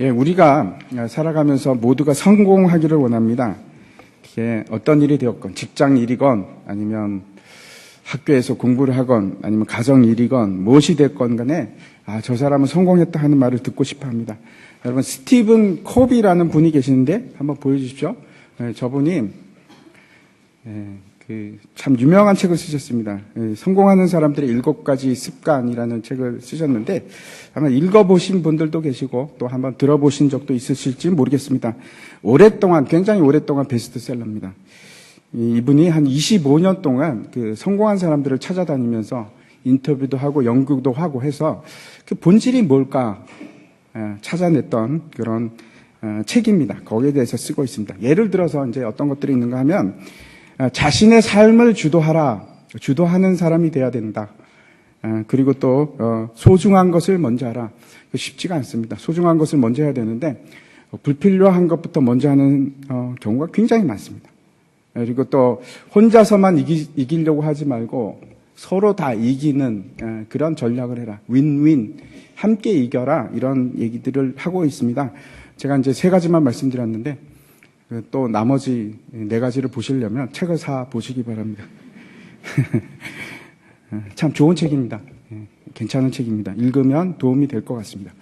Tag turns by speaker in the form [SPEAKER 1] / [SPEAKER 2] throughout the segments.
[SPEAKER 1] 예, 우리가 살아가면서 모두가 성공하기를 원합니다. 그게 어떤 일이 되었건, 직장 일이건, 아니면 학교에서 공부를 하건, 아니면 가정 일이건, 무엇이 됐건 간에, 저 사람은 성공했다 하는 말을 듣고 싶어 합니다. 여러분, 스티븐 코비라는 분이 계시는데, 한번 보여주십시오. 저분이, 참 유명한 책을 쓰셨습니다. 성공하는 사람들의 7가지 습관이라는 책을 쓰셨는데 아마 읽어보신 분들도 계시고 또 한번 들어보신 적도 있으실지 모르겠습니다. 굉장히 오랫동안 베스트셀러입니다. 이분이 한 25년 동안 그 성공한 사람들을 찾아다니면서 인터뷰도 하고 연구도 하고 해서 그 본질이 뭘까 찾아냈던 그런 책입니다. 거기에 대해서 쓰고 있습니다. 예를 들어서 이제 어떤 것들이 있는가 하면 자신의 삶을 주도하는 사람이 돼야 된다. 그리고 또 소중한 것을 먼저 하라. 쉽지가 않습니다. 소중한 것을 먼저 해야 되는데 불필요한 것부터 먼저 하는 경우가 굉장히 많습니다. 그리고 또 혼자서만 이기려고 하지 말고 서로 다 이기는 그런 전략을 해라. 윈윈, 함께 이겨라. 이런 얘기들을 하고 있습니다. 제가 이제 3가지만 말씀드렸는데 또 나머지 4가지를 보시려면 책을 사 보시기 바랍니다. 참 좋은 책입니다. 괜찮은 책입니다. 읽으면 도움이 될 것 같습니다.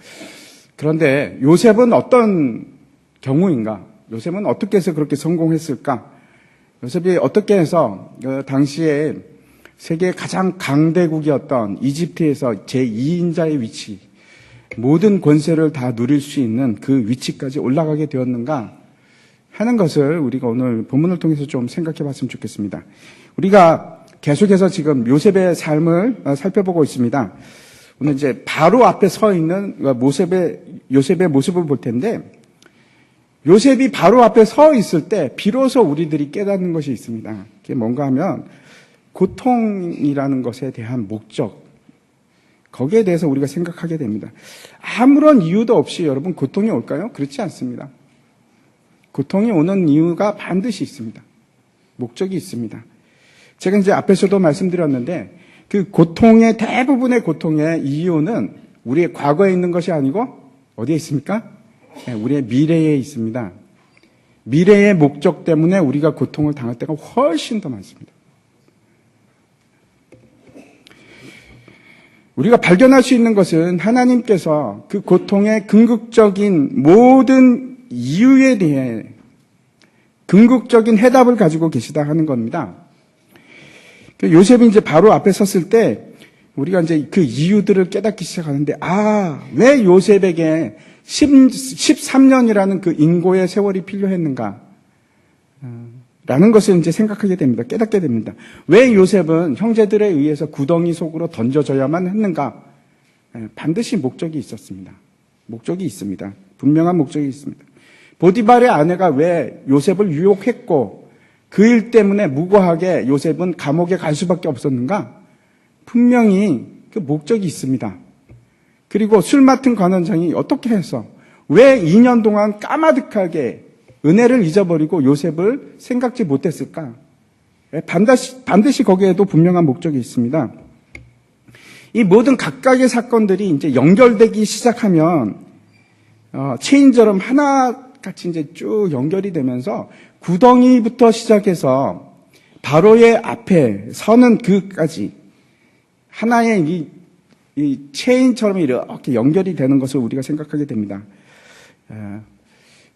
[SPEAKER 1] 그런데 요셉은 어떤 경우인가? 요셉은 어떻게 해서 그렇게 성공했을까? 요셉이 어떻게 해서 당시에 세계의 가장 강대국이었던 이집트에서 제2인자의 위치, 모든 권세를 다 누릴 수 있는 그 위치까지 올라가게 되었는가? 하는 것을 우리가 오늘 본문을 통해서 좀 생각해 봤으면 좋겠습니다. 우리가 계속해서 지금 요셉의 삶을 살펴보고 있습니다. 오늘 이제 바로 앞에 서 있는 요셉의 모습을 볼 텐데, 요셉이 바로 앞에 서 있을 때 비로소 우리들이 깨닫는 것이 있습니다. 그게 뭔가 하면 고통이라는 것에 대한 목적, 거기에 대해서 우리가 생각하게 됩니다. 아무런 이유도 없이 여러분 고통이 올까요? 그렇지 않습니다. 고통이 오는 이유가 반드시 있습니다. 목적이 있습니다. 제가 이제 앞에서도 말씀드렸는데 그 대부분의 고통의 이유는 우리의 과거에 있는 것이 아니고 어디에 있습니까? 우리의 미래에 있습니다. 미래의 목적 때문에 우리가 고통을 당할 때가 훨씬 더 많습니다. 우리가 발견할 수 있는 것은 하나님께서 그 고통의 궁극적인 모든 이유에 대해 궁극적인 해답을 가지고 계시다 하는 겁니다. 요셉이 이제 바로 앞에 섰을 때 우리가 이제 그 이유들을 깨닫기 시작하는데, 왜 요셉에게 13년이라는 그 인고의 세월이 필요했는가? 라는 것을 이제 생각하게 됩니다. 깨닫게 됩니다. 왜 요셉은 형제들에 의해서 구덩이 속으로 던져져야만 했는가? 반드시 목적이 있었습니다. 목적이 있습니다. 분명한 목적이 있습니다. 보디발의 아내가 왜 요셉을 유혹했고 그 일 때문에 무고하게 요셉은 감옥에 갈 수밖에 없었는가? 분명히 그 목적이 있습니다. 그리고 술 맡은 관원장이 어떻게 해서 왜 2년 동안 까마득하게 은혜를 잊어버리고 요셉을 생각지 못했을까? 반드시 거기에도 분명한 목적이 있습니다. 이 모든 각각의 사건들이 이제 연결되기 시작하면 체인처럼 하나같이 이제 쭉 연결이 되면서 구덩이부터 시작해서 바로의 앞에 서는 그까지 하나의 이 체인처럼 이렇게 연결이 되는 것을 우리가 생각하게 됩니다.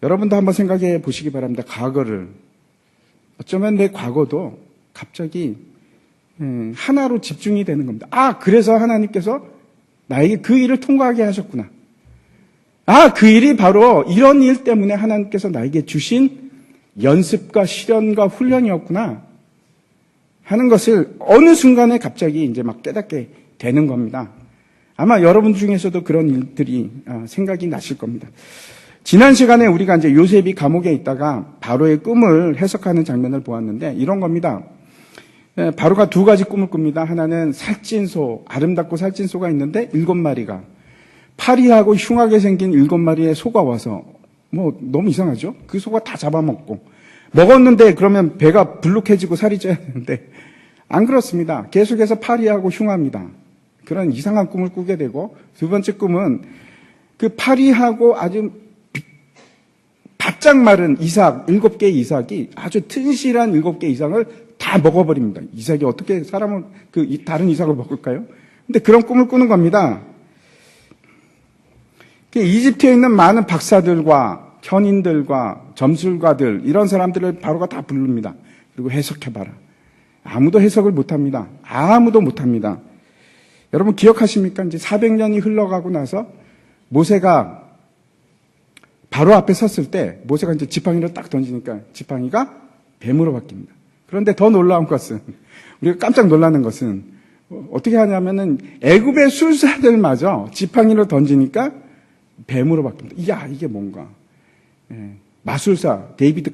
[SPEAKER 1] 여러분도 한번 생각해 보시기 바랍니다. 과거를. 어쩌면 내 과거도 갑자기 하나로 집중이 되는 겁니다. 그래서 하나님께서 나에게 그 일을 통과하게 하셨구나. 그 일이 바로 이런 일 때문에 하나님께서 나에게 주신 연습과 실현과 훈련이었구나 하는 것을 어느 순간에 갑자기 이제 막 깨닫게 되는 겁니다. 아마 여러분 중에서도 그런 일들이 생각이 나실 겁니다. 지난 시간에 우리가 이제 요셉이 감옥에 있다가 바로의 꿈을 해석하는 장면을 보았는데 이런 겁니다. 바로가 2가지 꿈을 꿉니다. 하나는 아름답고 살찐 소가 있는데 7마리가 파리하고 흉하게 생긴 7마리의 소가 와서 너무 이상하죠? 그 소가 다 잡아먹고 먹었는데 그러면 배가 불룩해지고 살이 쪄야 되는데 안 그렇습니다. 계속해서 파리하고 흉합니다. 그런 이상한 꿈을 꾸게 되고 2번째 꿈은 그 파리하고 아주 바짝 마른 이삭, 7개의 이삭이 아주 튼실한 7개 이상을 다 먹어버립니다. 이삭이 어떻게 사람을, 다른 이삭을 먹을까요? 근데 그런 꿈을 꾸는 겁니다. 이집트에 있는 많은 박사들과 현인들과 점술가들, 이런 사람들을 바로가 다 부릅니다. 그리고 해석해봐라. 아무도 해석을 못합니다. 아무도 못합니다. 여러분 기억하십니까? 이제 400년이 흘러가고 나서 모세가 바로 앞에 섰을 때 모세가 이제 지팡이를 딱 던지니까 지팡이가 뱀으로 바뀝니다. 그런데 더 놀라운 것은, 우리가 깜짝 놀라는 것은 어떻게 하냐면은 애굽의 술사들마저 지팡이로 던지니까 뱀으로 바뀝니다. 이야, 이게 뭔가. 마술사, 데이비드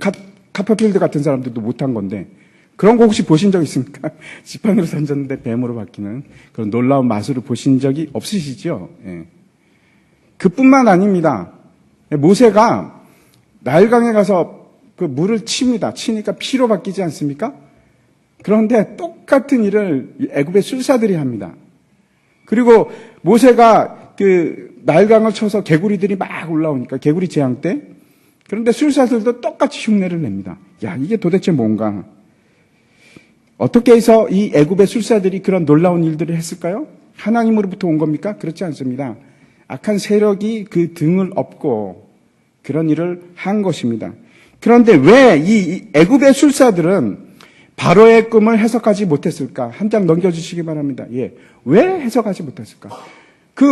[SPEAKER 1] 카퍼필드 같은 사람들도 못한 건데, 그런 거 혹시 보신 적 있습니까? 지팡이로 던졌는데 뱀으로 바뀌는 그런 놀라운 마술을 보신 적이 없으시죠? 그뿐만 아닙니다. 모세가 나일강에 가서 그 물을 칩니다. 치니까 피로 바뀌지 않습니까? 그런데 똑같은 일을 애굽의 술사들이 합니다. 그리고 모세가 나일강을 쳐서 개구리들이 막 올라오니까, 개구리 재앙 때, 그런데 술사들도 똑같이 흉내를 냅니다. 야, 이게 도대체 뭔가? 어떻게 해서 이 애굽의 술사들이 그런 놀라운 일들을 했을까요? 하나님으로부터 온 겁니까? 그렇지 않습니다. 악한 세력이 그 등을 업고 그런 일을 한 것입니다. 그런데 왜 이 애굽의 술사들은 바로의 꿈을 해석하지 못했을까? 한 장 넘겨주시기 바랍니다. 왜 해석하지 못했을까?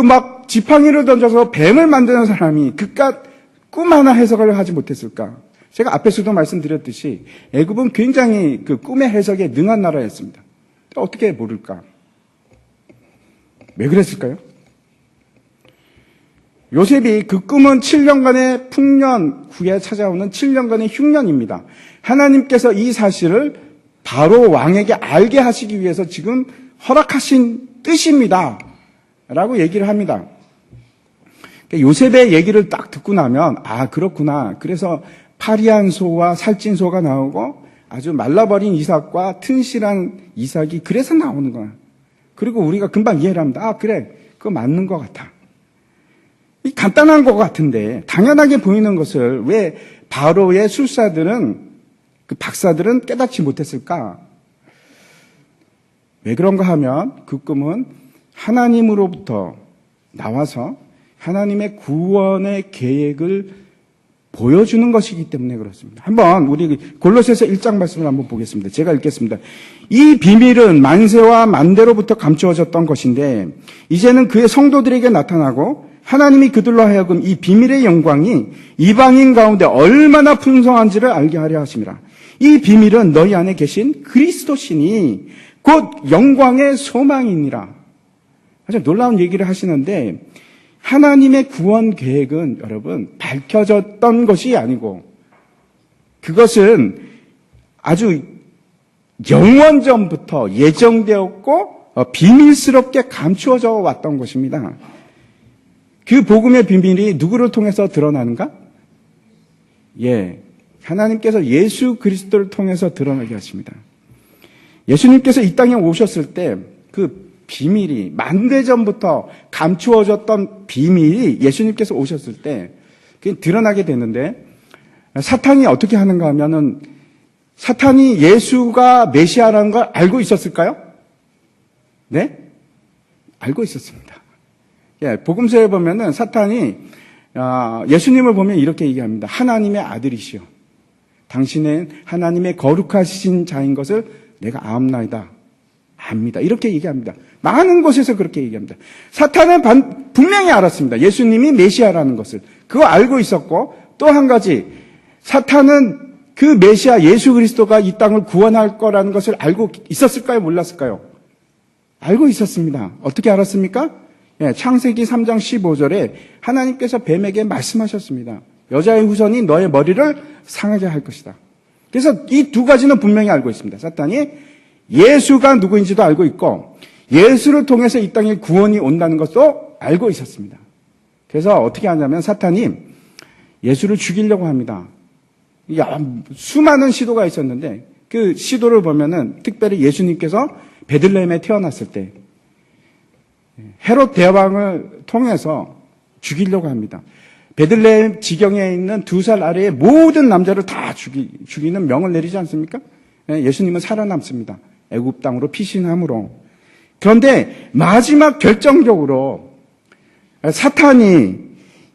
[SPEAKER 1] 막 지팡이를 던져서 뱀을 만드는 사람이 그깟 꿈 하나 해석을 하지 못했을까? 제가 앞에서도 말씀드렸듯이 애굽은 굉장히 그 꿈의 해석에 능한 나라였습니다. 어떻게 모를까? 왜 그랬을까요? 요셉이 그 꿈은 7년간의 풍년 후에 찾아오는 7년간의 흉년입니다. 하나님께서 이 사실을 바로 왕에게 알게 하시기 위해서 지금 허락하신 뜻입니다. 라고 얘기를 합니다. 요셉의 얘기를 딱 듣고 나면, 아, 그렇구나. 그래서 파리한 소와 살찐 소가 나오고 아주 말라버린 이삭과 튼실한 이삭이 그래서 나오는 거야. 그리고 우리가 금방 이해를 합니다. 아, 그래. 그거 맞는 것 같아. 이 간단한 것 같은데 당연하게 보이는 것을 왜 바로의 술사들은, 그 박사들은 깨닫지 못했을까? 왜 그런가 하면 그 꿈은 하나님으로부터 나와서 하나님의 구원의 계획을 보여주는 것이기 때문에 그렇습니다. 한번 우리 골로새서 1장 말씀을 한번 보겠습니다. 제가 읽겠습니다. 이 비밀은 만세와 만대로부터 감추어졌던 것인데 이제는 그의 성도들에게 나타나고 하나님이 그들로 하여금 이 비밀의 영광이 이방인 가운데 얼마나 풍성한지를 알게 하려 하심이라. 이 비밀은 너희 안에 계신 그리스도시니 곧 영광의 소망이니라. 아주 놀라운 얘기를 하시는데 하나님의 구원 계획은 여러분 밝혀졌던 것이 아니고 그것은 아주 영원전부터 예정되었고 비밀스럽게 감추어져 왔던 것입니다. 그 복음의 비밀이 누구를 통해서 드러나는가? 하나님께서 예수 그리스도를 통해서 드러나게 하십니다. 예수님께서 이 땅에 오셨을 때 그 비밀이 만대전부터 감추어졌던 비밀이 예수님께서 오셨을 때 그게 드러나게 되는데 사탄이 어떻게 하는가 하면은 사탄이 예수가 메시아라는 걸 알고 있었을까요? 네? 알고 있었습니다. 복음서에 보면은 사탄이 예수님을 보면 이렇게 얘기합니다. 하나님의 아들이시여. 당신은 하나님의 거룩하신 자인 것을 내가 아옵나이다. 압니다. 이렇게 얘기합니다. 많은 곳에서 그렇게 얘기합니다. 사탄은 분명히 알았습니다. 예수님이 메시아라는 것을. 그거 알고 있었고 또 한 가지 사탄은 그 메시아 예수 그리스도가 이 땅을 구원할 거라는 것을 알고 있었을까요? 몰랐을까요? 알고 있었습니다. 어떻게 알았습니까? 창세기 3장 15절에 하나님께서 뱀에게 말씀하셨습니다. 여자의 후손이 너의 머리를 상하게 할 것이다. 그래서 이 두 가지는 분명히 알고 있습니다. 사탄이 예수가 누구인지도 알고 있고 예수를 통해서 이 땅에 구원이 온다는 것도 알고 있었습니다. 그래서 어떻게 하냐면 사탄이 예수를 죽이려고 합니다. 수많은 시도가 있었는데 그 시도를 보면은 특별히 예수님께서 베들레헴에 태어났을 때 헤롯 대왕을 통해서 죽이려고 합니다. 베들레헴 지경에 있는 2살 아래의 모든 남자를 다 죽이는 명을 내리지 않습니까? 예수님은 살아남습니다. 애굽 땅으로 피신함으로. 그런데 마지막 결정적으로 사탄이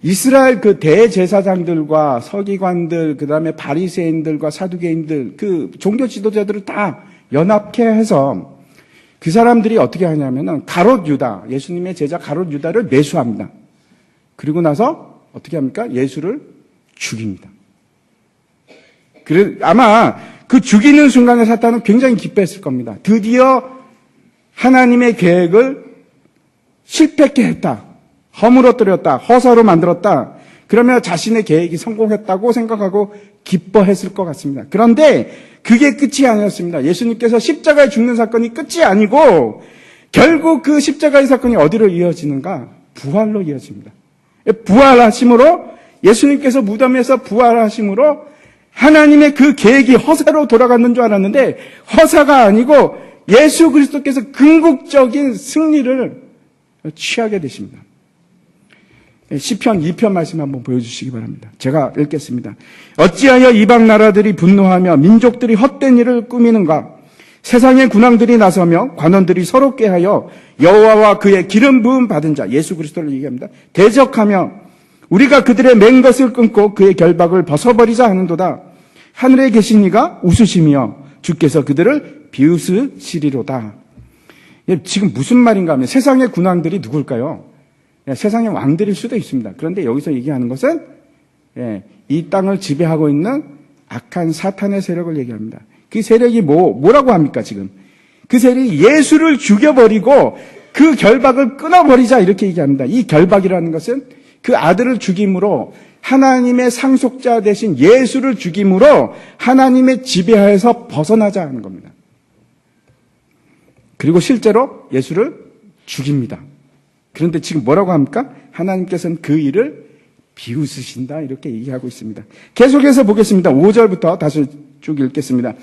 [SPEAKER 1] 이스라엘 그 대제사장들과 서기관들, 그 다음에 바리새인들과 사두개인들, 그 종교 지도자들을 다 연합케 해서 그 사람들이 어떻게 하냐면은 가롯 유다, 예수님의 제자 가롯 유다를 매수합니다. 그리고 나서 어떻게 합니까? 예수를 죽입니다. 아마 그 죽이는 순간에 사탄은 굉장히 기뻐했을 겁니다. 드디어 하나님의 계획을 실패케 했다. 허물어뜨렸다. 허사로 만들었다. 그러면 자신의 계획이 성공했다고 생각하고 기뻐했을 것 같습니다. 그런데 그게 끝이 아니었습니다. 예수님께서 십자가에 죽는 사건이 끝이 아니고 결국 그 십자가의 사건이 어디로 이어지는가? 부활로 이어집니다. 부활하심으로 예수님께서 무덤에서 부활하심으로 하나님의 그 계획이 허사로 돌아갔는 줄 알았는데 허사가 아니고 예수 그리스도께서 궁극적인 승리를 취하게 되십니다. 시편 2편 말씀 한번 보여주시기 바랍니다. 제가 읽겠습니다. 어찌하여 이방 나라들이 분노하며 민족들이 헛된 일을 꾸미는가? 세상의 군왕들이 나서며 관원들이 서로 꾀하여 여호와와 그의 기름 부음 받은 자 예수 그리스도를 얘기합니다. 대적하며 우리가 그들의 맹 것을 끊고 그의 결박을 벗어버리자 하는도다. 하늘에 계신 이가 웃으시며 주께서 그들을 비웃으시리로다. 지금 무슨 말인가 하면 세상의 군왕들이 누굴까요? 세상의 왕들일 수도 있습니다. 그런데 여기서 얘기하는 것은 이 땅을 지배하고 있는 악한 사탄의 세력을 얘기합니다. 그 세력이 뭐라고 합니까 지금? 그 세력이 예수를 죽여버리고 그 결박을 끊어버리자 이렇게 얘기합니다. 이 결박이라는 것은 그 아들을 죽임으로 하나님의 상속자 대신 예수를 죽임으로 하나님의 지배하에서 벗어나자 하는 겁니다. 그리고 실제로 예수를 죽입니다. 그런데 지금 뭐라고 합니까? 하나님께서는 그 일을 비웃으신다 이렇게 얘기하고 있습니다. 계속해서 보겠습니다. 5절부터 다시 쭉 읽겠습니다.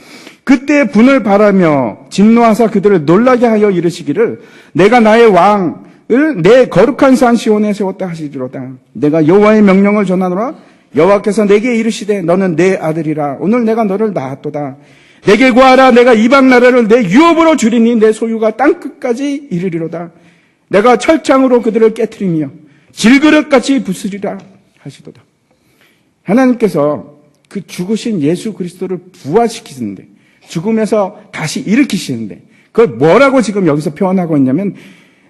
[SPEAKER 1] 그때 분을 바라며 진노하사 그들을 놀라게 하여 이르시기를 내가 나의 왕을 내 거룩한 산 시온에 세웠다 하시리로다. 내가 여호와의 명령을 전하노라. 여호와께서 내게 이르시되 너는 내 아들이라. 오늘 내가 너를 낳았도다. 내게 구하라. 내가 이방 나라를 내 유업으로 주리니 내 소유가 땅끝까지 이르리로다. 내가 철창으로 그들을 깨트리며 질그릇같이 부수리라 하시도다. 하나님께서 그 죽으신 예수 그리스도를 부활시키시는데 죽음에서 다시 일으키시는데 그걸 뭐라고 지금 여기서 표현하고 있냐면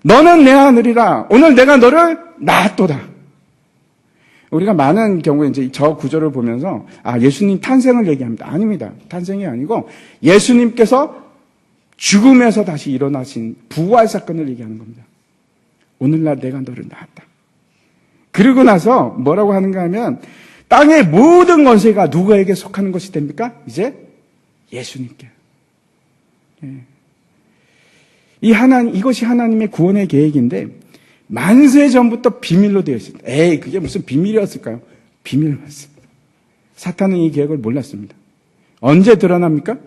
[SPEAKER 1] 너는 내 아들이라. 오늘 내가 너를 낳았도다. 우리가 많은 경우에 이제 저 구절을 보면서 예수님 탄생을 얘기합니다. 아닙니다. 탄생이 아니고 예수님께서 죽음에서 다시 일어나신 부활 사건을 얘기하는 겁니다. 오늘날 내가 너를 낳았다. 그리고 나서 뭐라고 하는가 하면 땅의 모든 권세가 누구에게 속하는 것이 됩니까? 이제 예수님께. 이것이 하나님의 구원의 계획인데 만세 전부터 비밀로 되어 있습니다. 그게 무슨 비밀이었을까요? 비밀이었습니다. 사탄은 이 계획을 몰랐습니다. 언제 드러납니까?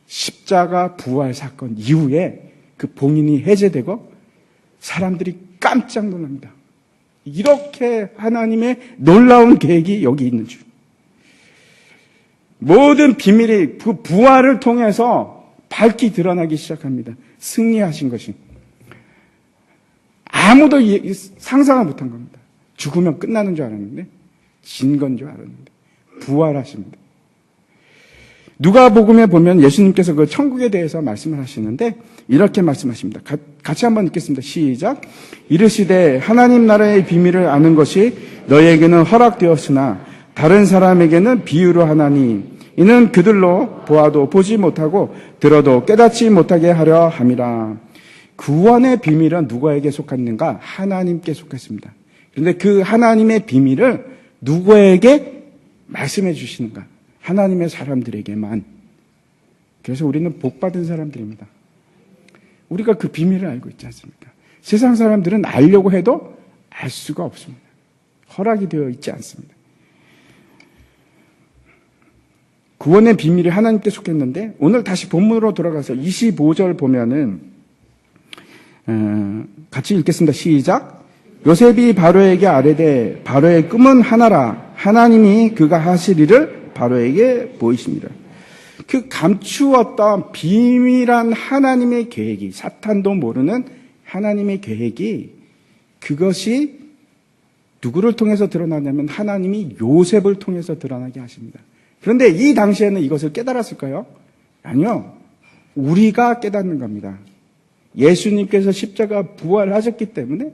[SPEAKER 1] 십자가 부활 사건 이후에 그 봉인이 해제되고 사람들이 깜짝 놀랍니다. 이렇게 하나님의 놀라운 계획이 여기 있는 줄. 모든 비밀이 그 부활을 통해서 밝히 드러나기 시작합니다. 승리하신 것이. 아무도 상상을 못한 겁니다. 죽으면 끝나는 줄 알았는데 진 건 줄 알았는데 부활하십니다. 누가복음에 보면 예수님께서 그 천국에 대해서 말씀을 하시는데 이렇게 말씀하십니다. 같이 한번 읽겠습니다. 시작. 이르시되 하나님 나라의 비밀을 아는 것이 너희에게는 허락되었으나 다른 사람에게는 비유로 하나니 이는 그들로 보아도 보지 못하고 들어도 깨닫지 못하게 하려 함이라. 구원의 비밀은 누구에게 속했는가? 하나님께 속했습니다. 그런데 그 하나님의 비밀을 누구에게 말씀해 주시는가? 하나님의 사람들에게만. 그래서 우리는 복받은 사람들입니다. 우리가 그 비밀을 알고 있지 않습니까? 세상 사람들은 알려고 해도 알 수가 없습니다. 허락이 되어 있지 않습니다. 구원의 비밀이 하나님께 속했는데 오늘 다시 본문으로 돌아가서 25절 보면은 같이 읽겠습니다. 시작. 요셉이 바로에게 아뢰되 바로의 꿈은 하나라. 하나님이 그가 하실 일을 바로에게 보이십니다. 그 감추었던 비밀한 하나님의 계획이, 사탄도 모르는 하나님의 계획이, 그것이 누구를 통해서 드러나냐면 하나님이 요셉을 통해서 드러나게 하십니다. 그런데 이 당시에는 이것을 깨달았을까요? 아니요. 우리가 깨닫는 겁니다. 예수님께서 십자가 부활하셨기 때문에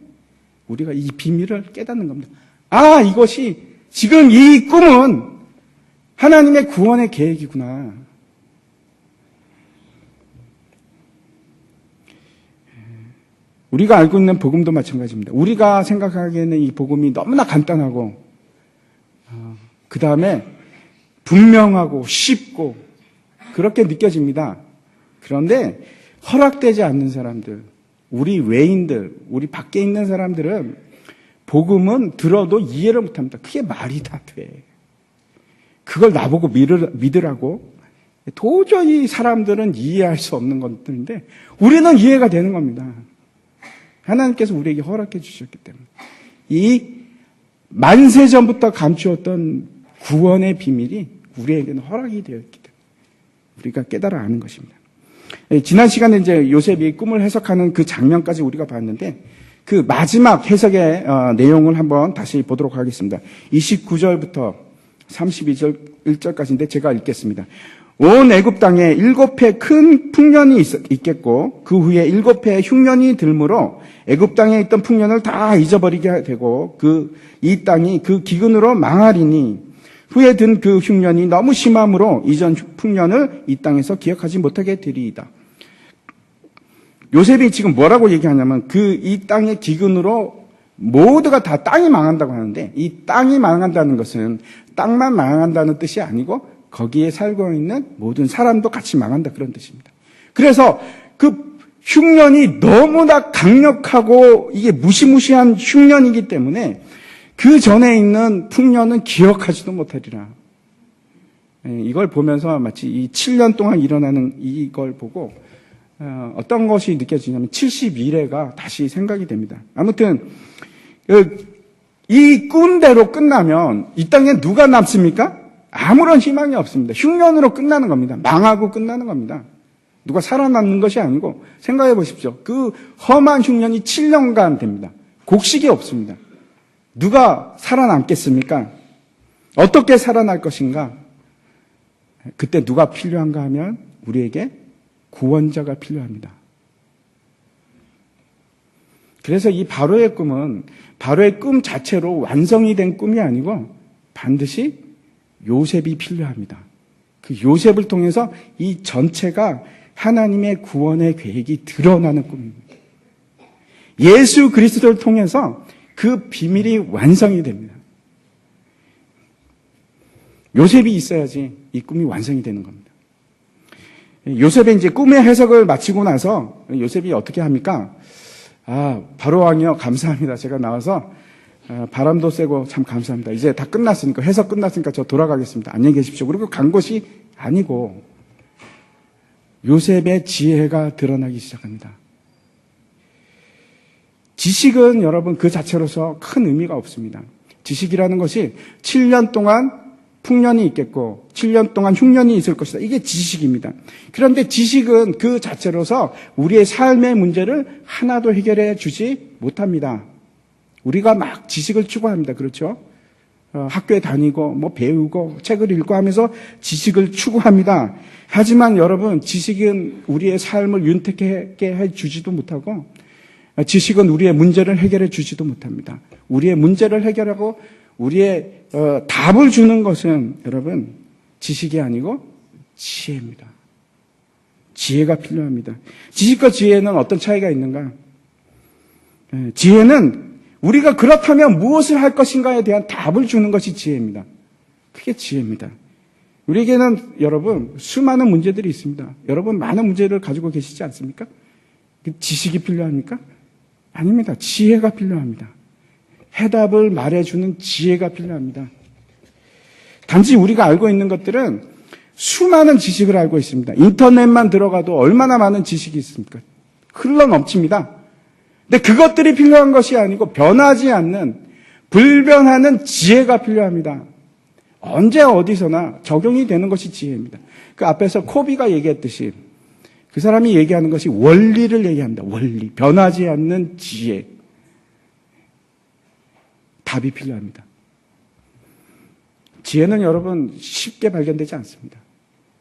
[SPEAKER 1] 우리가 이 비밀을 깨닫는 겁니다. 아, 이것이 지금 이 꿈은 하나님의 구원의 계획이구나. 우리가 알고 있는 복음도 마찬가지입니다. 우리가 생각하기에는 이 복음이 너무나 간단하고 그 다음에 분명하고 쉽고 그렇게 느껴집니다. 그런데 허락되지 않는 사람들, 우리 외인들, 우리 밖에 있는 사람들은 복음은 들어도 이해를 못합니다. 그게 말이 다 돼. 그걸 나보고 믿으라고? 도저히 사람들은 이해할 수 없는 것들인데 우리는 이해가 되는 겁니다. 하나님께서 우리에게 허락해 주셨기 때문에. 이 만세 전부터 감추었던 구원의 비밀이 우리에게는 허락이 되었기 때문에 우리가 깨달아 아는 것입니다. 지난 시간에 이제 요셉이 꿈을 해석하는 그 장면까지 우리가 봤는데 그 마지막 해석의 내용을 한번 다시 보도록 하겠습니다. 29절부터 31절까지인데 제가 읽겠습니다. 온 애굽 땅에 7해 큰 풍년이 있겠고 그 후에 7해 흉년이 들므로 애굽 땅에 있던 풍년을 다 잊어버리게 되고 이 땅이 그 기근으로 망하리니 후에 든 그 흉년이 너무 심함으로 이전 풍년을 이 땅에서 기억하지 못하게 되리이다. 요셉이 지금 뭐라고 얘기하냐면 이 땅의 기근으로 모두가 다 땅이 망한다고 하는데 이 땅이 망한다는 것은 땅만 망한다는 뜻이 아니고 거기에 살고 있는 모든 사람도 같이 망한다 그런 뜻입니다. 그래서 그 흉년이 너무나 강력하고 이게 무시무시한 흉년이기 때문에 그 전에 있는 풍년은 기억하지도 못하리라. 이걸 보면서 마치 이 7년 동안 일어나는 이걸 보고 어떤 것이 느껴지냐면 71회가 다시 생각이 됩니다. 아무튼 이 꿈대로 끝나면 이 땅에 누가 남습니까? 아무런 희망이 없습니다. 흉년으로 끝나는 겁니다. 망하고 끝나는 겁니다. 누가 살아남는 것이 아니고 생각해 보십시오. 그 험한 흉년이 7년간 됩니다. 곡식이 없습니다. 누가 살아남겠습니까? 어떻게 살아날 것인가? 그때 누가 필요한가 하면 우리에게 구원자가 필요합니다. 그래서 이 바로의 꿈은 바로의 꿈 자체로 완성이 된 꿈이 아니고 반드시 요셉이 필요합니다. 그 요셉을 통해서 이 전체가 하나님의 구원의 계획이 드러나는 꿈입니다. 예수 그리스도를 통해서 그 비밀이 완성이 됩니다. 요셉이 있어야지 이 꿈이 완성이 되는 겁니다. 요셉의 이제 꿈의 해석을 마치고 나서 요셉이 어떻게 합니까? 바로 왕이요, 감사합니다. 제가 나와서 바람도 쐬고 참 감사합니다. 이제 다 끝났으니까, 해석 끝났으니까 저 돌아가겠습니다. 안녕히 계십시오. 그리고 간 것이 아니고 요셉의 지혜가 드러나기 시작합니다. 지식은 여러분 그 자체로서 큰 의미가 없습니다. 지식이라는 것이 7년 동안 풍년이 있겠고 7년 동안 흉년이 있을 것이다. 이게 지식입니다. 그런데 지식은 그 자체로서 우리의 삶의 문제를 하나도 해결해 주지 못합니다. 우리가 막 지식을 추구합니다. 그렇죠? 학교에 다니고 뭐 배우고 책을 읽고 하면서 지식을 추구합니다. 하지만 여러분 지식은 우리의 삶을 윤택하게 해주지도 못하고 지식은 우리의 문제를 해결해 주지도 못합니다. 우리의 문제를 해결하고 우리의 답을 주는 것은 여러분 지식이 아니고 지혜입니다. 지혜가 필요합니다. 지식과 지혜는 어떤 차이가 있는가? 지혜는 우리가 그렇다면 무엇을 할 것인가에 대한 답을 주는 것이 지혜입니다. 그게 지혜입니다. 우리에게는 여러분 수많은 문제들이 있습니다. 여러분 많은 문제를 가지고 계시지 않습니까? 지식이 필요합니까? 아닙니다. 지혜가 필요합니다. 해답을 말해주는 지혜가 필요합니다. 단지 우리가 알고 있는 것들은 수많은 지식을 알고 있습니다. 인터넷만 들어가도 얼마나 많은 지식이 있습니까? 흘러 넘칩니다. 근데 그것들이 필요한 것이 아니고 변하지 않는 불변하는 지혜가 필요합니다. 언제 어디서나 적용이 되는 것이 지혜입니다. 그 앞에서 코비가 얘기했듯이 그 사람이 얘기하는 것이 원리를 얘기합니다. 원리. 변하지 않는 지혜. 답이 필요합니다. 지혜는 여러분 쉽게 발견되지 않습니다.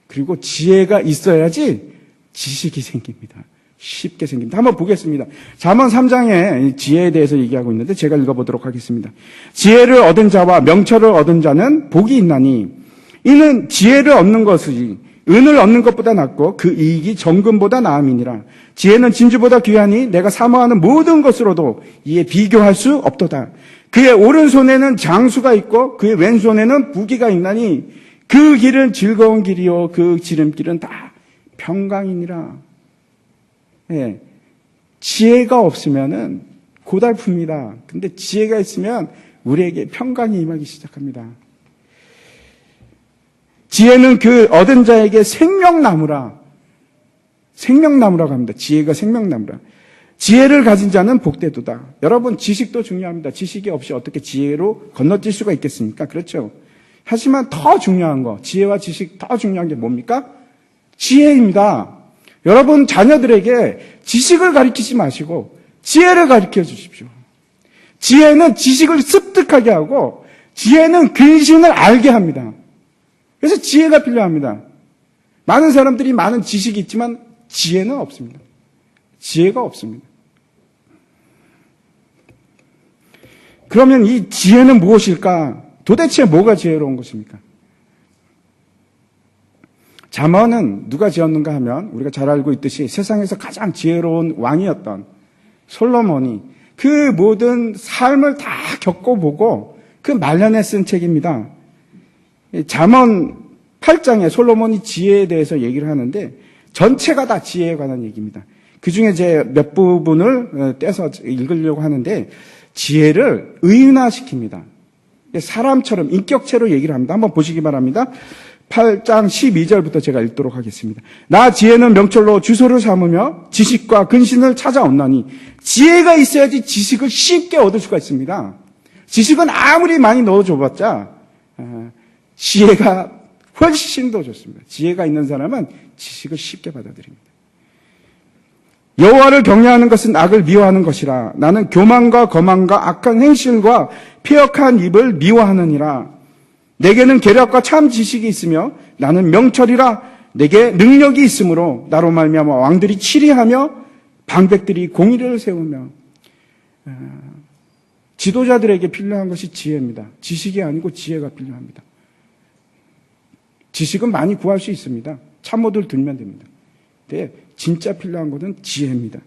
[SPEAKER 1] 그리고 지혜가 있어야지 지식이 생깁니다. 쉽게 생깁니다. 한번 보겠습니다. 잠언 3장에 지혜에 대해서 얘기하고 있는데 제가 읽어보도록 하겠습니다. 지혜를 얻은 자와 명철을 얻은 자는 복이 있나니 이는 지혜를 얻는 것이 은을 얻는 것보다 낫고 그 이익이 정금보다 나음이니라. 지혜는 진주보다 귀하니 내가 사모하는 모든 것으로도 이에 비교할 수 없도다. 그의 오른손에는 장수가 있고 그의 왼손에는 부귀가 있나니 그 길은 즐거운 길이요 그 지름길은 다 평강이니라. 예, 지혜가 없으면은 고달픕니다. 근데 지혜가 있으면 우리에게 평강이 임하기 시작합니다. 지혜는 그 얻은 자에게 생명나무라. 생명나무라고 합니다. 지혜가 생명나무라. 지혜를 가진 자는 복되도다. 여러분, 지식도 중요합니다. 지식이 없이 어떻게 지혜로 건너뛸 수가 있겠습니까? 그렇죠. 하지만 더 중요한 거, 지혜와 지식 더 중요한 게 뭡니까? 지혜입니다. 여러분 자녀들에게 지식을 가르치지 마시고 지혜를 가르쳐 주십시오. 지혜는 지식을 습득하게 하고 지혜는 근신을 알게 합니다. 그래서 지혜가 필요합니다. 많은 사람들이 많은 지식이 있지만 지혜는 없습니다. 지혜가 없습니다. 그러면 이 지혜는 무엇일까? 도대체 뭐가 지혜로운 것입니까? 잠언은 누가 지었는가 하면 우리가 잘 알고 있듯이 세상에서 가장 지혜로운 왕이었던 솔로몬이 그 모든 삶을 다 겪어보고 그 말년에 쓴 책입니다. 잠언 8장에 솔로몬이 지혜에 대해서 얘기를 하는데 전체가 다 지혜에 관한 얘기입니다. 그 중에 제 몇 부분을 떼서 읽으려고 하는데 지혜를 의인화시킵니다. 사람처럼 인격체로 얘기를 합니다. 한번 보시기 바랍니다. 8장 12절부터 제가 읽도록 하겠습니다. 나 지혜는 명철로 주소를 삼으며 지식과 근신을 찾아온나니 지혜가 있어야지 지식을 쉽게 얻을 수가 있습니다. 지식은 아무리 많이 넣어줘봤자 지혜가 훨씬 더 좋습니다. 지혜가 있는 사람은 지식을 쉽게 받아들입니다. 여호와를 경외하는 것은 악을 미워하는 것이라. 나는 교만과 거만과 악한 행실과 패역한 입을 미워하느니라. 내게는 계략과 참 지식이 있으며 나는 명철이라. 내게 능력이 있으므로 나로 말미암아 왕들이 치리하며 방백들이 공의를 세우며. 지도자들에게 필요한 것이 지혜입니다. 지식이 아니고 지혜가 필요합니다. 지식은 많이 구할 수 있습니다. 참모들 들면 됩니다. 근데 진짜 필요한 것은 지혜입니다.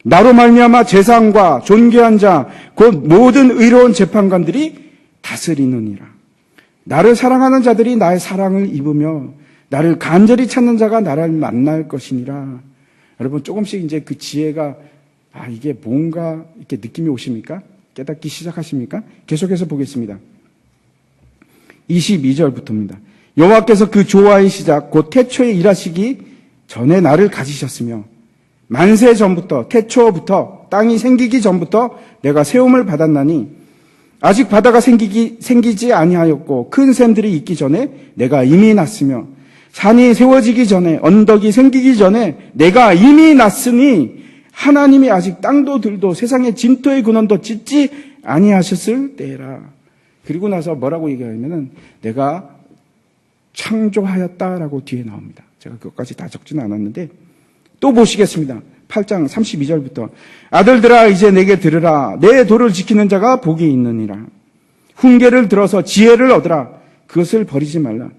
[SPEAKER 1] 나로 말미암아 재상과 존귀한 자 곧 모든 의로운 재판관들이 다스리느니라. 나를 사랑하는 자들이 나의 사랑을 입으며 나를 간절히 찾는 자가 나를 만날 것이니라. 여러분 조금씩 이제 그 지혜가 이게 뭔가 이렇게 느낌이 오십니까? 깨닫기 시작하십니까? 계속해서 보겠습니다. 22절부터입니다. 여호와께서 그 조화의 시작 곧 태초에 일하시기 전에 나를 가지셨으며 만세 전부터 태초부터 땅이 생기기 전부터 내가 세움을 받았나니 아직 바다가 생기지 아니하였고 큰 샘들이 있기 전에 내가 이미 났으며 산이 세워지기 전에 언덕이 생기기 전에 내가 이미 났으니 하나님이 아직 땅도 들도 세상의 진토의 근원도 짓지 아니하셨을 때라. 그리고 나서 뭐라고 얘기하냐면은 내가 창조하였다라고 뒤에 나옵니다. 제가 그것까지 다 적지는 않았는데 또 보시겠습니다. 8장 32절부터 아들들아 이제 내게 들으라. 내 도를 지키는 자가 복이 있느니라. 훈계를 들어서 지혜를 얻으라. 그것을 버리지 말라.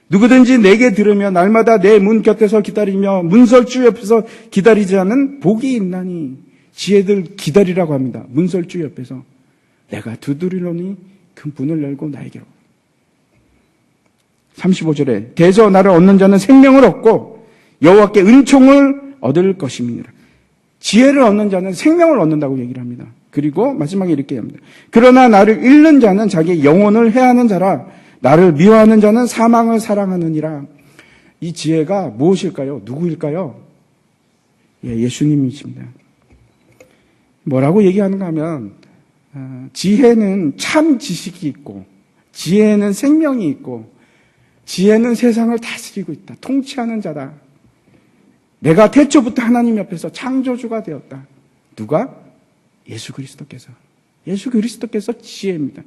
[SPEAKER 1] 누구든지 내게 들으며 날마다 내 문 곁에서 기다리며 문설주 옆에서 기다리지 않은 복이 있나니. 지혜들 기다리라고 합니다. 문설주 옆에서 내가 두드리노니 그 문을 열고 나에게로. 35절에 대저 나를 얻는 자는 생명을 얻고 여호와께 은총을 얻을 것임이니라. 지혜를 얻는 자는 생명을 얻는다고 얘기를 합니다. 그리고 마지막에 이렇게 합니다. 그러나 나를 잃는 자는 자기 영혼을 해하는 자라. 나를 미워하는 자는 사망을 사랑하느니라. 이 지혜가 무엇일까요? 누구일까요? 예수님이십니다. 뭐라고 얘기하는가 하면 지혜는 참 지식이 있고 지혜는 생명이 있고 지혜는 세상을 다스리고 있다. 통치하는 자다. 내가 태초부터 하나님 옆에서 창조주가 되었다. 누가? 예수 그리스도께서. 예수 그리스도께서 지혜입니다.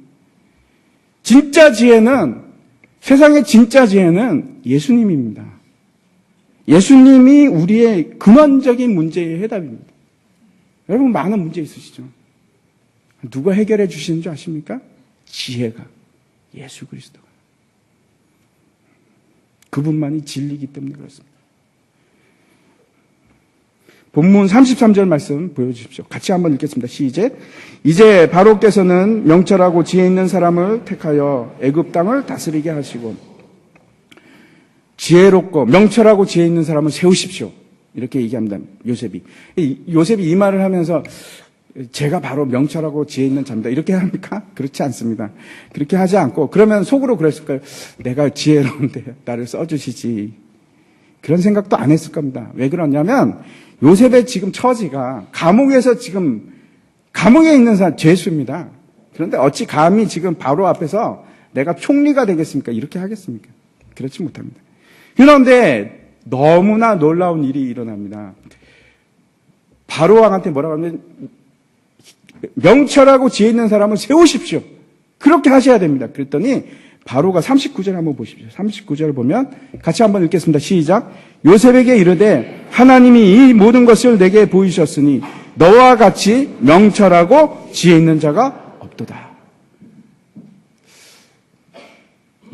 [SPEAKER 1] 진짜 지혜는, 세상의 진짜 지혜는 예수님입니다. 예수님이 우리의 근원적인 문제의 해답입니다. 여러분 많은 문제 있으시죠? 누가 해결해 주시는 줄 아십니까? 지혜가. 예수 그리스도가. 그분만이 진리이기 때문에 그렇습니다. 본문 33절 말씀 보여주십시오. 같이 한번 읽겠습니다. 시작. 이제 바로께서는 명철하고 지혜 있는 사람을 택하여 애굽 땅을 다스리게 하시고 지혜롭고 명철하고 지혜 있는 사람을 세우십시오. 이렇게 얘기합니다. 요셉이. 요셉이 이 말을 하면서 제가 바로 명철하고 지혜 있는 자입니다. 이렇게 합니까? 그렇지 않습니다. 그렇게 하지 않고 그러면 속으로 그랬을까요? 내가 지혜로운데 나를 써주시지. 그런 생각도 안 했을 겁니다. 왜 그러냐면 요셉의 지금 처지가 감옥에서 지금 감옥에 있는 사람 죄수입니다. 그런데 어찌 감히 지금 바로 앞에서 내가 총리가 되겠습니까? 이렇게 하겠습니까? 그렇지 못합니다. 그런데 너무나 놀라운 일이 일어납니다. 바로 왕한테 뭐라고 하면 명철하고 지혜 있는 사람을 세우십시오. 그렇게 하셔야 됩니다. 그랬더니 바로가 39절 한번 보십시오. 39절을 보면 같이 한번 읽겠습니다. 시작. 요셉에게 이르되 하나님이 이 모든 것을 내게 보이셨으니 너와 같이 명철하고 지혜 있는 자가 없도다.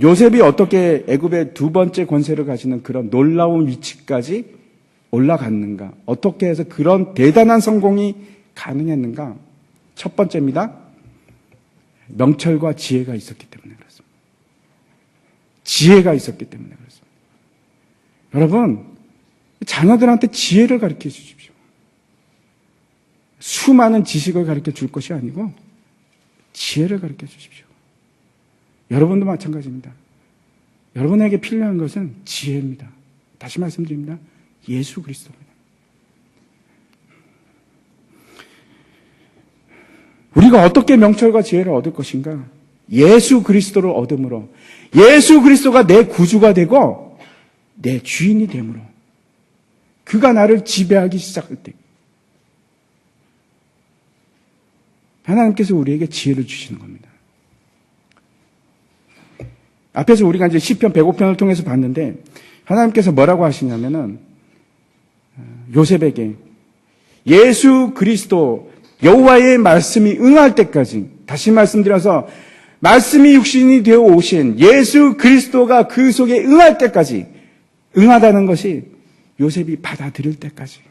[SPEAKER 1] 요셉이 어떻게 애굽의 두 번째 권세를 가지는 그런 놀라운 위치까지 올라갔는가? 어떻게 해서 그런 대단한 성공이 가능했는가? 첫 번째입니다. 명철과 지혜가 있었기 때문에 그렇습니다. 지혜가 있었기 때문에 그렇습니다. 여러분, 자녀들한테 지혜를 가르쳐 주십시오. 수많은 지식을 가르쳐 줄 것이 아니고 지혜를 가르쳐 주십시오. 여러분도 마찬가지입니다. 여러분에게 필요한 것은 지혜입니다. 다시 말씀드립니다. 예수 그리스도입니다. 우리가 어떻게 명철과 지혜를 얻을 것인가? 예수 그리스도를 얻음으로, 예수 그리스도가 내 구주가 되고 내 주인이 됨으로, 그가 나를 지배하기 시작할 때 하나님께서 우리에게 지혜를 주시는 겁니다. 앞에서 우리가 이제 시편 105편을 통해서 봤는데 하나님께서 뭐라고 하시냐면은 요셉에게 예수 그리스도 여호와의 말씀이 응할 때까지, 다시 말씀드려서 말씀이 육신이 되어 오신 예수 그리스도가 그 속에 응할 때까지, 응하다는 것이 요셉이 받아들일 때까지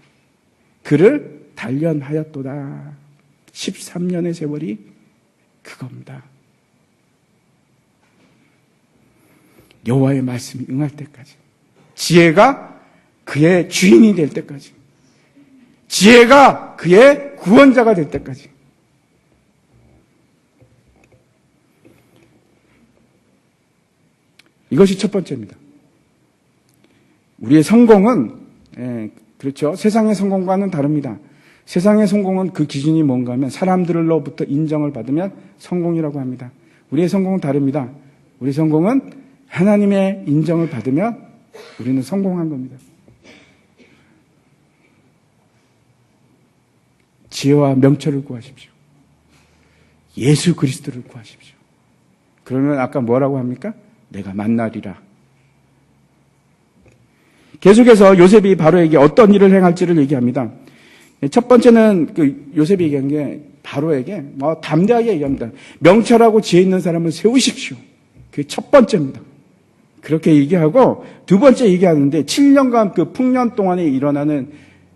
[SPEAKER 1] 그를 단련하였도다. 13년의 세월이 그겁니다. 여호와의 말씀이 응할 때까지, 지혜가 그의 주인이 될 때까지, 지혜가 그의 구원자가 될 때까지. 이것이 첫 번째입니다. 우리의 성공은 그렇죠. 세상의 성공과는 다릅니다. 세상의 성공은 그 기준이 뭔가 하면 사람들로부터 인정을 받으면 성공이라고 합니다. 우리의 성공은 다릅니다. 우리의 성공은 하나님의 인정을 받으면 우리는 성공한 겁니다. 지혜와 명철을 구하십시오. 예수 그리스도를 구하십시오. 그러면 아까 뭐라고 합니까? 내가 만나리라. 계속해서 요셉이 바로에게 어떤 일을 행할지를 얘기합니다. 첫 번째는 그 요셉이 얘기한 게 바로에게 담대하게 얘기합니다. 명철하고 지혜 있는 사람을 세우십시오. 그게 첫 번째입니다. 그렇게 얘기하고 두 번째 얘기하는데 7년간 그 풍년 동안에 일어나는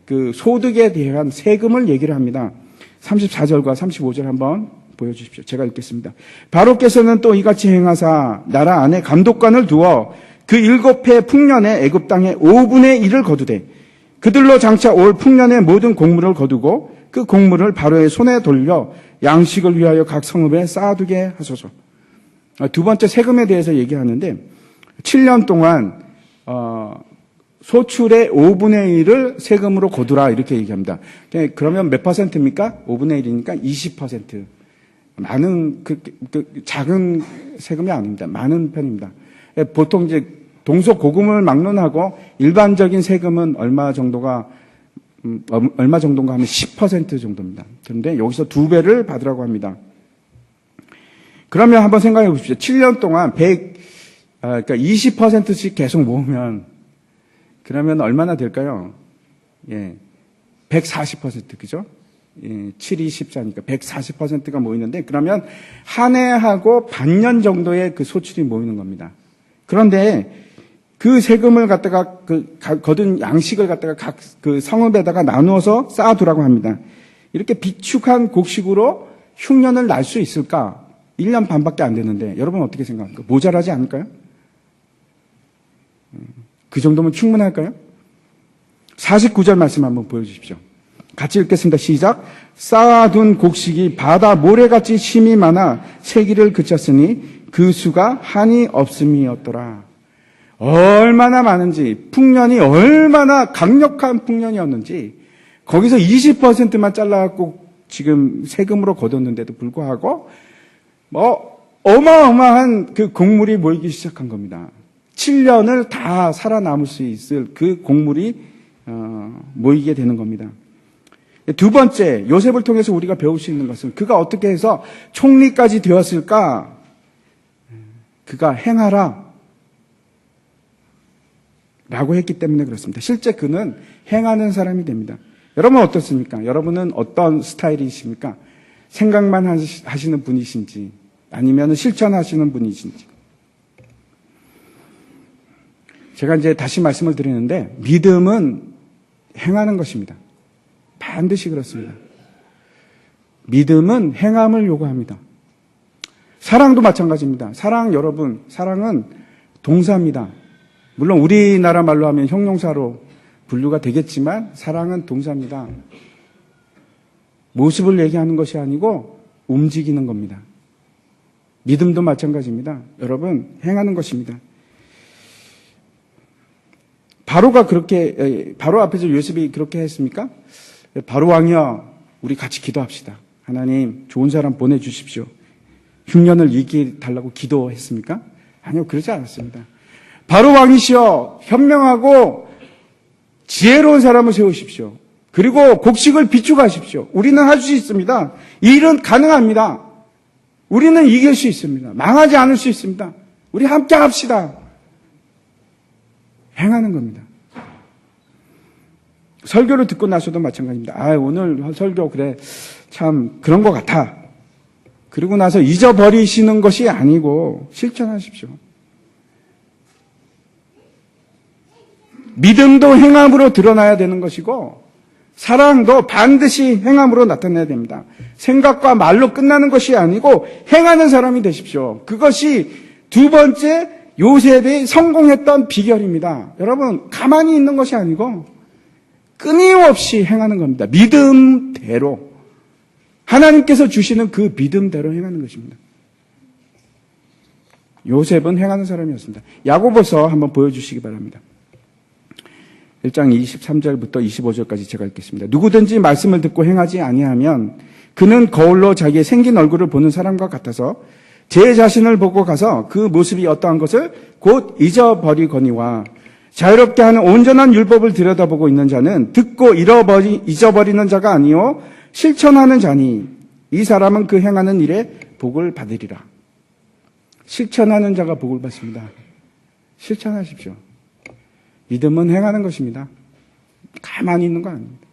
[SPEAKER 1] 그 소득에 대한 세금을 얘기를 합니다. 34절과 35절 한번 보여주십시오. 제가 읽겠습니다. 바로께서는 또 이같이 행하사 나라 안에 감독관을 두어 그 7해 풍년에 애굽 땅의 5분의 1을 거두되 그들로 장차 올 풍년의 모든 곡물을 거두고 그 곡물을 바로의 손에 돌려 양식을 위하여 각 성읍에 쌓아두게 하소서. 두 번째 세금에 대해서 얘기하는데 7년 동안 소출의 5분의 1을 세금으로 거두라 이렇게 얘기합니다. 그러면 몇 퍼센트입니까? 5분의 1이니까 20%. 많은 작은 세금이 아닙니다. 많은 편입니다. 보통 이제 동서고금을 막론하고 일반적인 세금은 얼마 정도인가 하면 10% 정도입니다. 그런데 여기서 2배를 받으라고 합니다. 그러면 한번 생각해 보십시오. 7년 동안 그러니까 20%씩 계속 모으면 그러면 얼마나 될까요? 예. 140% 그죠? 예, 7이 14니까 140%가 모이는데 그러면 한 해하고 반년 정도의 그 소출이 모이는 겁니다. 그런데 그 세금을 갖다가 거둔 양식을 갖다가 각 그 성읍에다가 나누어서 쌓아두라고 합니다. 이렇게 비축한 곡식으로 흉년을 날 수 있을까? 1년 반밖에 안 되는데 여러분 어떻게 생각합니까? 모자라지 않을까요? 그 정도면 충분할까요? 49절 말씀 한번 보여주십시오. 같이 읽겠습니다. 시작. 쌓아둔 곡식이 바다 모래같이 심이 많아 세기를 그쳤으니 그 수가 한이 없음이었더라. 얼마나 많은지, 풍년이 얼마나 강력한 풍년이었는지 거기서 20%만 잘라갖고 지금 세금으로 거뒀는데도 불구하고 어마어마한 그 곡물이 모이기 시작한 겁니다. 7년을 다 살아남을 수 있을 그 곡물이 모이게 되는 겁니다. 두 번째, 요셉을 통해서 우리가 배울 수 있는 것은 그가 어떻게 해서 총리까지 되었을까? 그가 행하라 라고 했기 때문에 그렇습니다. 실제 그는 행하는 사람이 됩니다. 여러분 어떻습니까? 여러분은 어떤 스타일이십니까? 생각만 하시는 분이신지 아니면 실천하시는 분이신지. 제가 이제 다시 말씀을 드리는데 믿음은 행하는 것입니다. 반드시 그렇습니다. 믿음은 행함을 요구합니다. 사랑도 마찬가지입니다. 여러분, 사랑은 동사입니다. 물론 우리나라 말로 하면 형용사로 분류가 되겠지만 사랑은 동사입니다. 모습을 얘기하는 것이 아니고 움직이는 겁니다. 믿음도 마찬가지입니다. 여러분, 행하는 것입니다. 바로 앞에서 요셉이 그렇게 했습니까? 바로 왕이여, 우리 같이 기도합시다. 하나님, 좋은 사람 보내주십시오. 흉년을 이기달라고 기도했습니까? 아니요, 그러지 않았습니다. 바로 왕이시여, 현명하고 지혜로운 사람을 세우십시오. 그리고 곡식을 비축하십시오. 우리는 할 수 있습니다. 이 일은 가능합니다. 우리는 이길 수 있습니다. 망하지 않을 수 있습니다. 우리 함께 합시다. 행하는 겁니다. 설교를 듣고 나서도 마찬가지입니다. 오늘 설교 그래 참 그런 것 같아. 그리고 나서 잊어버리시는 것이 아니고 실천하십시오. 믿음도 행함으로 드러나야 되는 것이고 사랑도 반드시 행함으로 나타내야 됩니다. 생각과 말로 끝나는 것이 아니고 행하는 사람이 되십시오. 그것이 두 번째 요셉이 성공했던 비결입니다. 여러분, 가만히 있는 것이 아니고 끊임없이 행하는 겁니다. 믿음대로. 하나님께서 주시는 그 믿음대로 행하는 것입니다. 요셉은 행하는 사람이었습니다. 야고보서 한번 보여주시기 바랍니다. 1장 23절부터 25절까지 제가 읽겠습니다. 누구든지 말씀을 듣고 행하지 아니하면 그는 거울로 자기의 생긴 얼굴을 보는 사람과 같아서 제 자신을 보고 가서 그 모습이 어떠한 것을 곧 잊어버리거니와 자유롭게 하는 온전한 율법을 들여다보고 있는 자는 듣고 잊어버리는 자가 아니요 실천하는 자니 이 사람은 그 행하는 일에 복을 받으리라. 실천하는 자가 복을 받습니다. 실천하십시오. 믿음은 행하는 것입니다. 가만히 있는 거 아닙니다.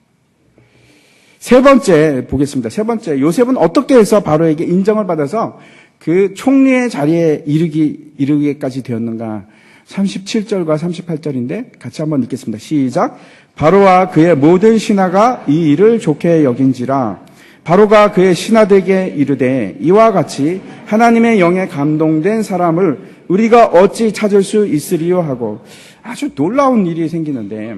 [SPEAKER 1] 세 번째 보겠습니다. 세 번째, 요셉은 어떻게 해서 바로에게 인정을 받아서 그 총리의 자리에 이르기까지 되었는가? 37절과 38절인데 같이 한번 읽겠습니다. 시작. 바로와 그의 모든 신하가 이 일을 좋게 여긴지라. 바로가 그의 신하들에게 이르되 이와 같이 하나님의 영에 감동된 사람을 우리가 어찌 찾을 수 있으리요 하고 아주 놀라운 일이 생기는데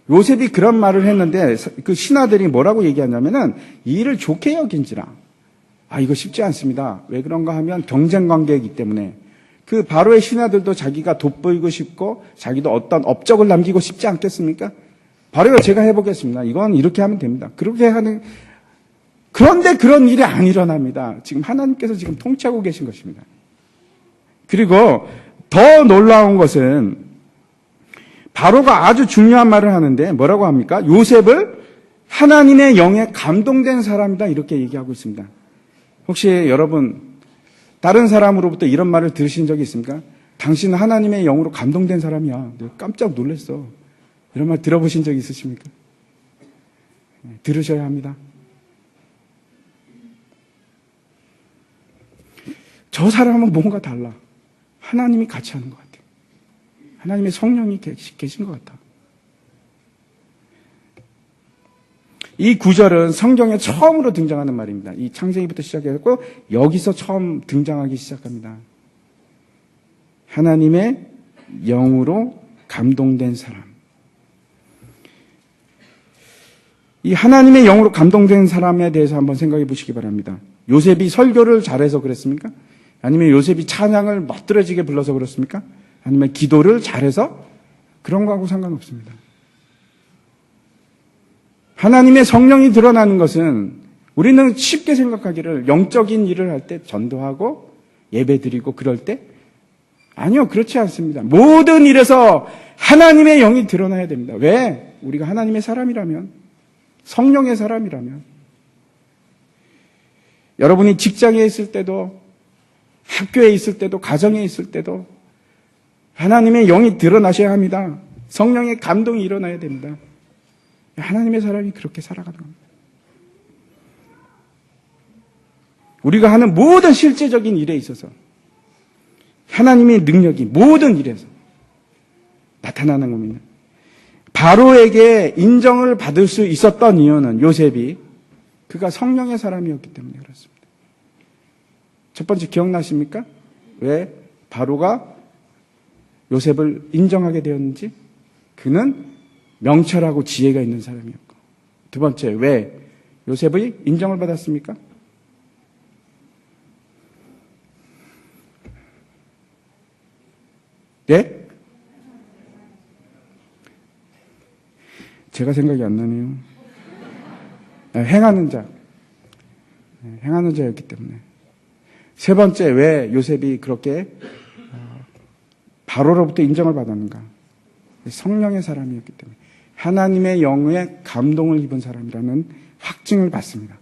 [SPEAKER 1] 요셉이 그런 말을 했는데 그 신하들이 뭐라고 얘기하냐면은 이 일을 좋게 여긴지라. 이거 쉽지 않습니다. 왜 그런가 하면 경쟁 관계이기 때문에 그 바로의 신하들도 자기가 돋보이고 싶고 자기도 어떤 업적을 남기고 싶지 않겠습니까? 바로가 제가 해보겠습니다. 이건 이렇게 하면 됩니다. 그렇게 하는, 그런데 그런 일이 안 일어납니다. 지금 하나님께서 지금 통치하고 계신 것입니다. 그리고 더 놀라운 것은 바로가 아주 중요한 말을 하는데 뭐라고 합니까? 요셉을 하나님의 영에 감동된 사람이다 이렇게 얘기하고 있습니다. 혹시 여러분 다른 사람으로부터 이런 말을 들으신 적이 있습니까? 당신은 하나님의 영으로 감동된 사람이야. 내가 깜짝 놀랐어. 이런 말 들어보신 적 있으십니까? 들으셔야 합니다. 저 사람은 뭔가 달라. 하나님이 같이 하는 것 같아요. 하나님의 성령이 계신 것 같아. 이 구절은 성경에 처음으로 등장하는 말입니다. 이 창세기부터 시작해서 여기서 처음 등장하기 시작합니다. 하나님의 영으로 감동된 사람. 이 하나님의 영으로 감동된 사람에 대해서 한번 생각해 보시기 바랍니다. 요셉이 설교를 잘해서 그랬습니까? 아니면 요셉이 찬양을 멋들어지게 불러서 그렇습니까? 아니면 기도를 잘해서? 그런 거하고 상관없습니다. 하나님의 성령이 드러나는 것은 우리는 쉽게 생각하기를 영적인 일을 할 때 전도하고 예배드리고 그럴 때 아니요, 그렇지 않습니다. 모든 일에서 하나님의 영이 드러나야 됩니다. 왜? 우리가 하나님의 사람이라면, 성령의 사람이라면. 여러분이 직장에 있을 때도, 학교에 있을 때도, 가정에 있을 때도 하나님의 영이 드러나셔야 합니다. 성령의 감동이 일어나야 됩니다. 하나님의 사람이 그렇게 살아가는 겁니다. 우리가 하는 모든 실제적인 일에 있어서 하나님의 능력이 모든 일에서 나타나는 겁니다. 바로에게 인정을 받을 수 있었던 이유는 요셉이 그가 성령의 사람이었기 때문에 그렇습니다. 첫 번째 기억나십니까? 왜 바로가 요셉을 인정하게 되었는지? 그는 명철하고 지혜가 있는 사람이었고. 두 번째, 왜 요셉이 인정을 받았습니까? 예? 제가 생각이 안 나네요. 행하는 자. 행하는 자였기 때문에. 세 번째, 왜 요셉이 그렇게 바로로부터 인정을 받았는가? 성령의 사람이었기 때문에. 하나님의 영에 감동을 입은 사람이라는 확증을 받습니다.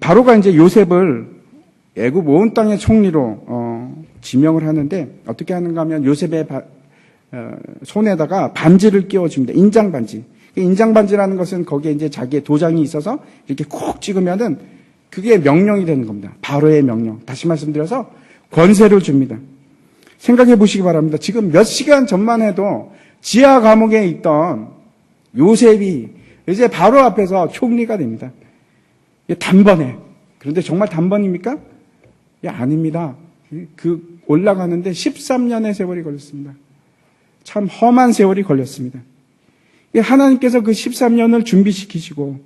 [SPEAKER 1] 바로가 이제 요셉을 애굽 온 땅의 총리로 지명을 하는데 어떻게 하는가 하면 요셉의 손에다가 반지를 끼워줍니다. 인장 반지. 인장 반지라는 것은 거기에 이제 자기의 도장이 있어서 이렇게 콕 찍으면은 그게 명령이 되는 겁니다. 바로의 명령. 다시 말씀드려서 권세를 줍니다. 생각해 보시기 바랍니다. 지금 몇 시간 전만 해도 지하 감옥에 있던 요셉이 이제 바로 앞에서 총리가 됩니다. 단번에. 그런데 정말 단번입니까? 아닙니다. 그 올라가는데 13년의 세월이 걸렸습니다. 참 험한 세월이 걸렸습니다. 하나님께서 그 13년을 준비시키시고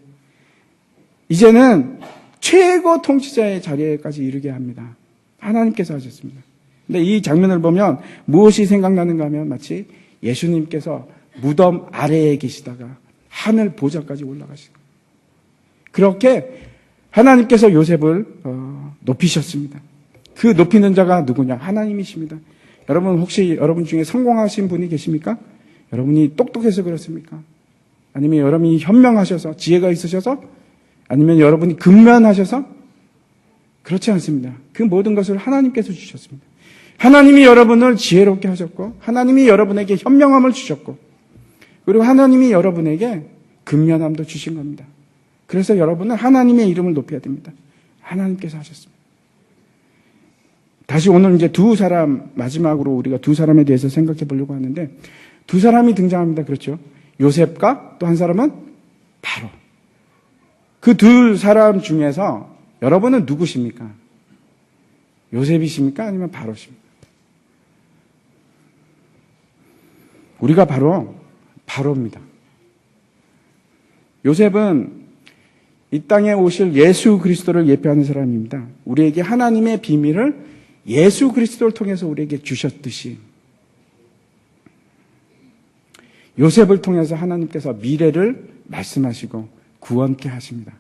[SPEAKER 1] 이제는 최고 통치자의 자리에까지 이르게 합니다. 하나님께서 하셨습니다. 근데 이 장면을 보면 무엇이 생각나는가 하면 마치 예수님께서 무덤 아래에 계시다가 하늘 보좌까지 올라가시고 그렇게 하나님께서 요셉을 높이셨습니다. 그 높이는 자가 누구냐? 하나님이십니다. 여러분 혹시 여러분 중에 성공하신 분이 계십니까? 여러분이 똑똑해서 그렇습니까? 아니면 여러분이 현명하셔서 지혜가 있으셔서? 아니면 여러분이 근면하셔서? 그렇지 않습니다. 그 모든 것을 하나님께서 주셨습니다. 하나님이 여러분을 지혜롭게 하셨고 하나님이 여러분에게 현명함을 주셨고 그리고 하나님이 여러분에게 근면함도 주신 겁니다. 그래서 여러분은 하나님의 이름을 높여야 됩니다. 하나님께서 하셨습니다. 다시 오늘 이제 두 사람 마지막으로 우리가 두 사람에 대해서 생각해 보려고 하는데 두 사람이 등장합니다. 그렇죠? 요셉과 또 한 사람은 바로. 그 두 사람 중에서 여러분은 누구십니까? 요셉이십니까? 아니면 바로십니까? 우리가 바로입니다. 요셉은 이 땅에 오실 예수 그리스도를 예표하는 사람입니다. 우리에게 하나님의 비밀을 예수 그리스도를 통해서 우리에게 주셨듯이 요셉을 통해서 하나님께서 미래를 말씀하시고 구원케 하십니다.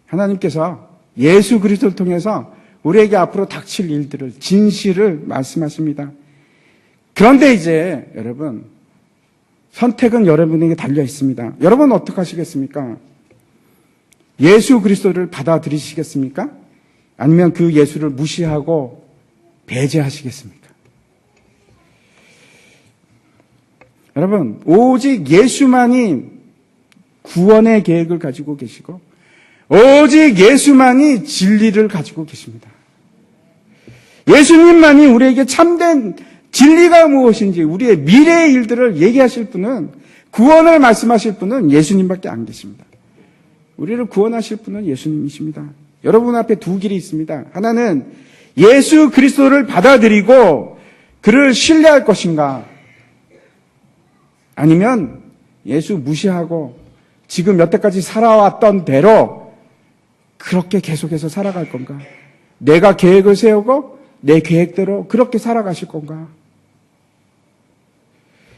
[SPEAKER 1] 하나님께서 예수 그리스도를 통해서 우리에게 앞으로 닥칠 일들을, 진실을 말씀하십니다. 그런데 이제 여러분, 선택은 여러분에게 달려 있습니다. 여러분 어떻게 하시겠습니까? 예수 그리스도를 받아들이시겠습니까? 아니면 그 예수를 무시하고 배제하시겠습니까? 여러분, 오직 예수만이 구원의 계획을 가지고 계시고 오직 예수만이 진리를 가지고 계십니다. 예수님만이 우리에게 참된 진리가 무엇인지 우리의 미래의 일들을 얘기하실 분은, 구원을 말씀하실 분은 예수님밖에 안 계십니다. 우리를 구원하실 분은 예수님이십니다. 여러분 앞에 두 길이 있습니다. 하나는 예수 그리스도를 받아들이고 그를 신뢰할 것인가, 아니면 예수 무시하고 지금 여태까지 살아왔던 대로 그렇게 계속해서 살아갈 건가? 내가 계획을 세우고 내 계획대로 그렇게 살아가실 건가?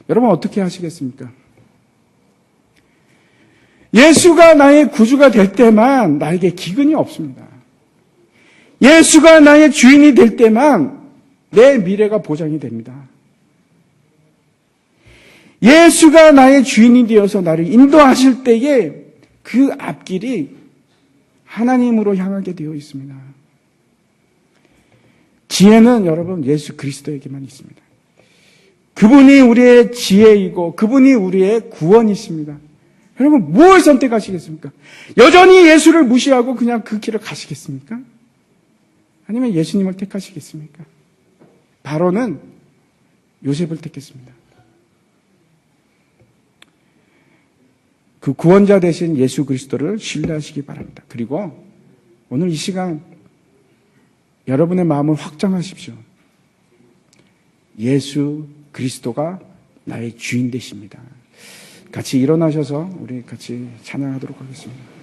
[SPEAKER 1] 여러분 어떻게 하시겠습니까? 예수가 나의 구주가 될 때만 나에게 기근이 없습니다. 예수가 나의 주인이 될 때만 내 미래가 보장이 됩니다. 예수가 나의 주인이 되어서 나를 인도하실 때에 그 앞길이 하나님으로 향하게 되어 있습니다. 지혜는 여러분 예수 그리스도에게만 있습니다. 그분이 우리의 지혜이고 그분이 우리의 구원이십니다. 여러분 무엇을 선택하시겠습니까? 여전히 예수를 무시하고 그냥 그 길을 가시겠습니까? 아니면 예수님을 택하시겠습니까? 바로는 요셉을 택했습니다. 그 구원자 되신 예수 그리스도를 신뢰하시기 바랍니다. 그리고 오늘 이 시간 여러분의 마음을 확장하십시오. 예수 그리스도가 나의 주인 되십니다. 같이 일어나셔서 우리 같이 찬양하도록 하겠습니다.